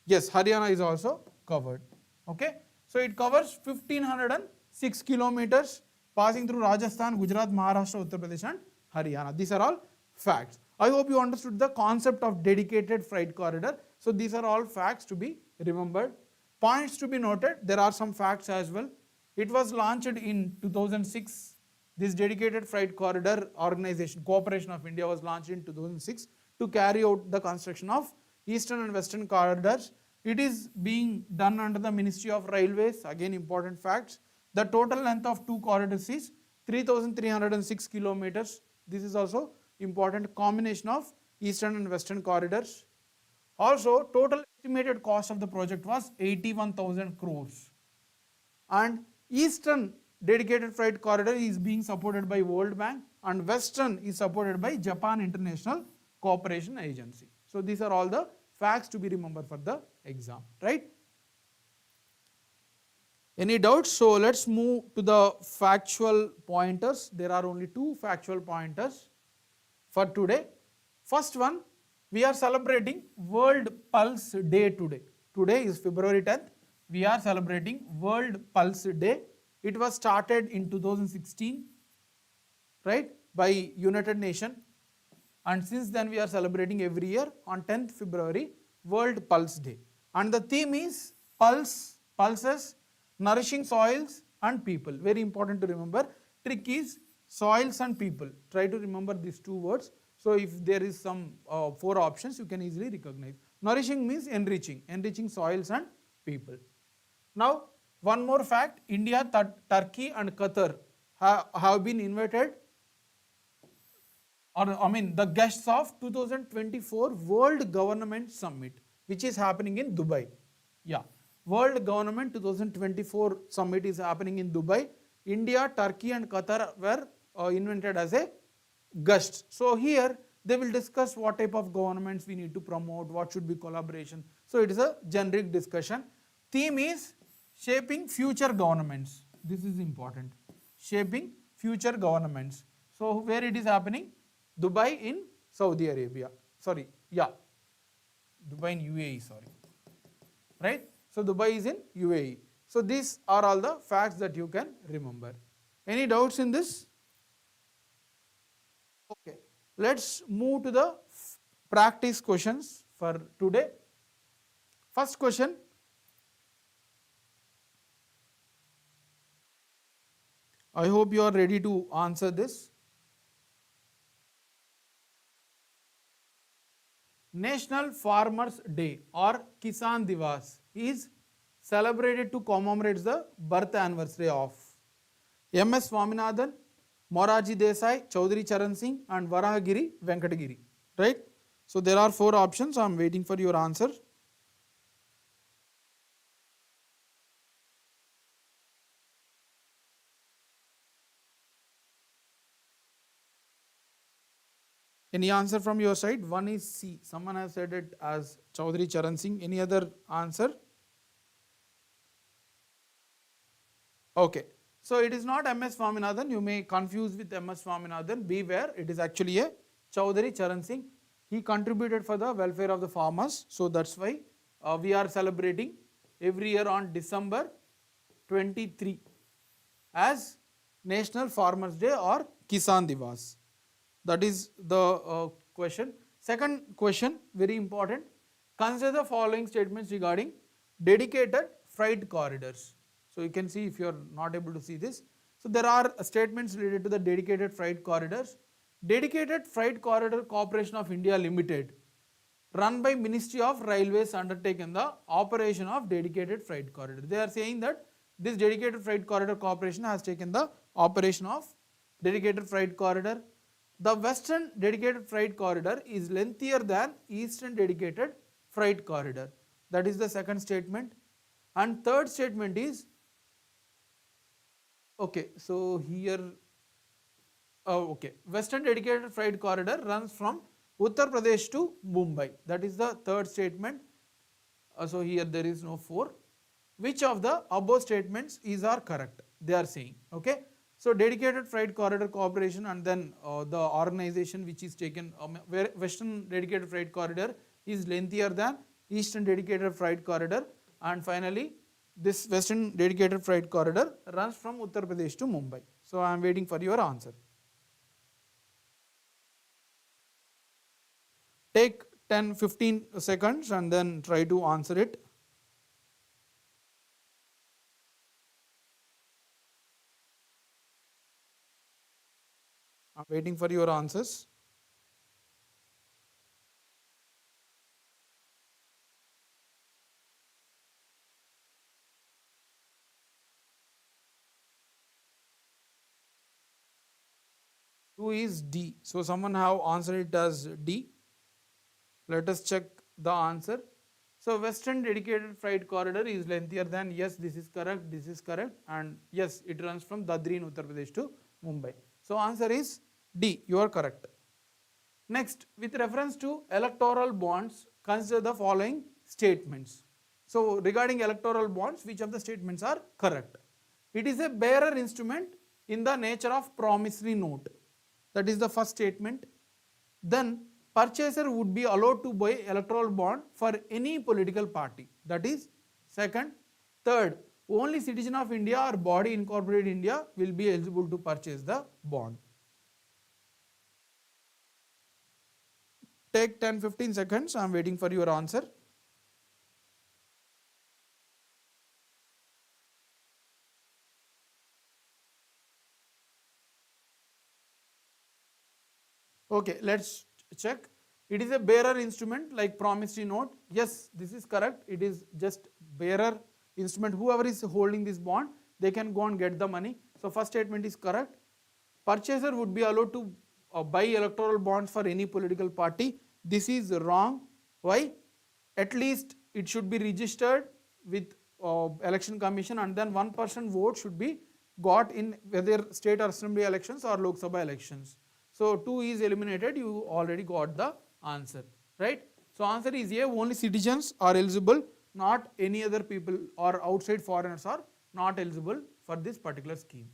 Yes, Haryana is also covered. Okay, so it covers 1506 kilometers passing through Rajasthan, Gujarat, Maharashtra, Uttar Pradesh and Haryana. These are all facts. I hope you understood the concept of dedicated freight corridor. So these are all facts to be remembered. Points to be noted, there are some facts as well. It was launched in 2006. This dedicated freight corridor organization, Cooperation of India, was launched in 2006 to carry out the construction of eastern and western corridors. It is being done under the Ministry of Railways. Again, important facts. The total length of two corridors is 3,306 kilometers. This is also important combination of eastern and western corridors. Also, total estimated cost of the project was 81,000 crores. And eastern dedicated freight corridor is being supported by World Bank and western is supported by Japan International Cooperation Agency. So these are all the facts to be remembered for the exam, right? Any doubts? So let's move to the factual pointers. There are only two factual pointers for today. First one, we are celebrating World Pulse Day today. Today is February 10th. We are celebrating World Pulse Day. It was started in 2016, right, by United Nations, and since then we are celebrating every year on 10th February World Pulse Day. And the theme is pulses, nourishing soils and people. Very important to remember. Trick is soils and people. Try to remember these two words. So if there is some four options, you can easily recognize. Nourishing means enriching soils and people. Now, one more fact, India, Turkey and Qatar have been invited, or the guests of 2024 World Government Summit, which is happening in Dubai. Yeah, World Government 2024 Summit is happening in Dubai. India, Turkey and Qatar were invited as a guests. So here they will discuss what type of governments we need to promote, what should be collaboration. So it is a generic discussion. Theme is shaping future governments. This is important. Shaping future governments. So where it is happening? Dubai in Saudi Arabia. Sorry, yeah. Dubai in UAE, sorry. Right? So Dubai is in UAE. So these are all the facts that you can remember. Any doubts in this? Okay. Let's move to the practice questions for today. First question. I hope you are ready to answer this. National Farmers Day or Kisan Divas is celebrated to commemorate the birth anniversary of M.S. Swaminathan, Moraji Desai, Chaudhary Charan Singh and Varahagiri Venkatagiri, right? So there are four options. I am waiting for your answer. Any answer from your side? One is C. Someone has said it as Chaudhary Charan Singh. Any other answer? Okay. So it is not M.S. Swaminathan. You may confuse with M.S. Swaminathan. Beware, it is actually a Chaudhary Charan Singh. He contributed for the welfare of the farmers. So that's why we are celebrating every year on December 23 as National Farmers Day or Kisan Divas. That is the question. Second question, very important. Consider the following statements regarding dedicated freight corridors. So you can see if you are not able to see this. So there are statements related to the dedicated freight corridors. Dedicated Freight Corridor Corporation of India Limited, run by Ministry of Railways, undertaken the operation of dedicated freight corridor. They are saying that this dedicated freight corridor corporation has taken the operation of dedicated freight corridor. The western dedicated freight corridor is lengthier than eastern dedicated freight corridor. That is the second statement. And third statement is, okay, so here, okay, western dedicated freight corridor runs from Uttar Pradesh to Mumbai. That is the third statement. So here there is no four. Which of the above statements are correct? They are saying, okay. So dedicated freight corridor corporation and then the organization which is taken, where western dedicated freight corridor is lengthier than eastern dedicated freight corridor, and finally this western dedicated freight corridor runs from Uttar Pradesh to Mumbai. So I am waiting for your answer. Take 10-15 seconds and then try to answer it. Waiting for your answers. Two is D. So someone have answered it as D. Let us check the answer. So Western dedicated freight corridor is lengthier than, yes, this is correct, and yes, it runs from Dadri in Uttar Pradesh to Mumbai. So answer is D, you are correct. Next, with reference to electoral bonds, consider the following statements. So regarding electoral bonds, which of the statements are correct? It is a bearer instrument in the nature of promissory note. That is the first statement. Then purchaser would be allowed to buy electoral bond for any political party. That is second. Third, only citizen of India or body incorporated India will be eligible to purchase the bond. Take 10-15 seconds. I am waiting for your answer. Okay, let's check. It is a bearer instrument like promissory note. Yes, this is correct. It is just bearer instrument. Whoever is holding this bond, they can go and get the money. So first statement is correct. Purchaser would be allowed to buy electoral bonds for any political party. This is wrong. Why? At least it should be registered with election commission, and then 1% vote should be got in whether state or assembly elections or Lok Sabha elections. So 2 is eliminated, you already got the answer, right? So answer is A, only citizens are eligible, not any other people or outside foreigners are not eligible for this particular scheme.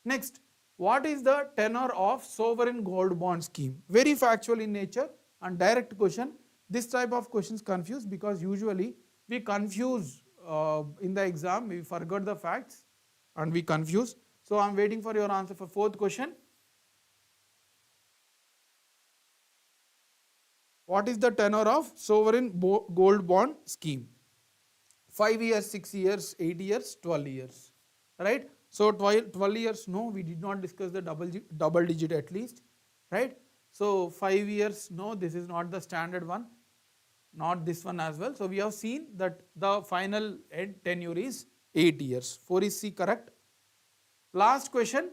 Next, what is the tenor of sovereign gold bond scheme? Very factual in nature and direct question. This type of questions confuse because usually we confuse in the exam, we forgot the facts and we confuse. So I am waiting for your answer for fourth question. What is the tenor of sovereign gold bond scheme? 5 years, 6 years, 8 years, 12 years, right? So 12 years, no, we did not discuss the double digit at least, right? So 5 years, no, this is not the standard one, not this one as well. So we have seen that the final tenure is 8 years. 4 is C, correct. Last question,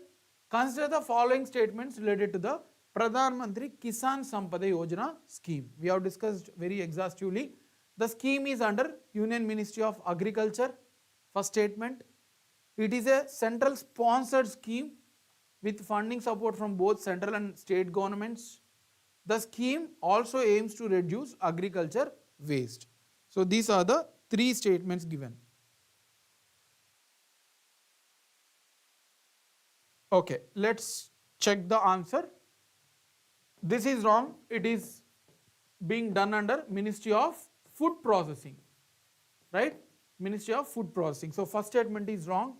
consider the following statements related to the Pradhan Mantri Kisan Sampada Yojana scheme. We have discussed very exhaustively. The scheme is under Union Ministry of Agriculture. First statement. It is a central sponsored scheme with funding support from both central and state governments. The scheme also aims to reduce agriculture waste. So these are the 3 statements given. Okay, let's check the answer. This is wrong. It is being done under Ministry of Food Processing, right? Ministry of Food Processing. So first statement is wrong.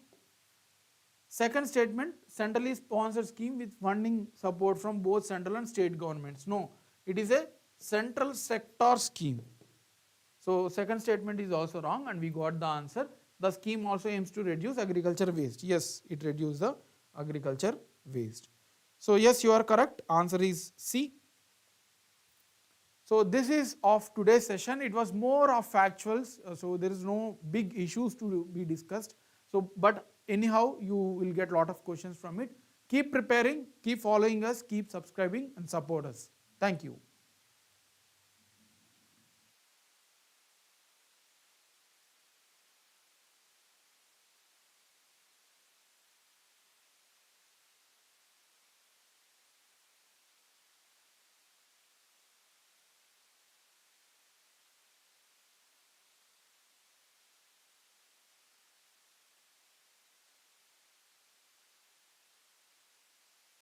Second statement, centrally sponsored scheme with funding support from both central and state governments. No, it is a central sector scheme. So second statement is also wrong and we got the answer. The scheme also aims to reduce agriculture waste. Yes, it reduces the agriculture waste. So yes, you are correct. Answer is C. So this is of today's session. It was more of factuals. So there is no big issues to be discussed. So but anyhow, you will get a lot of questions from it. Keep preparing, keep following us, keep subscribing and support us. Thank you.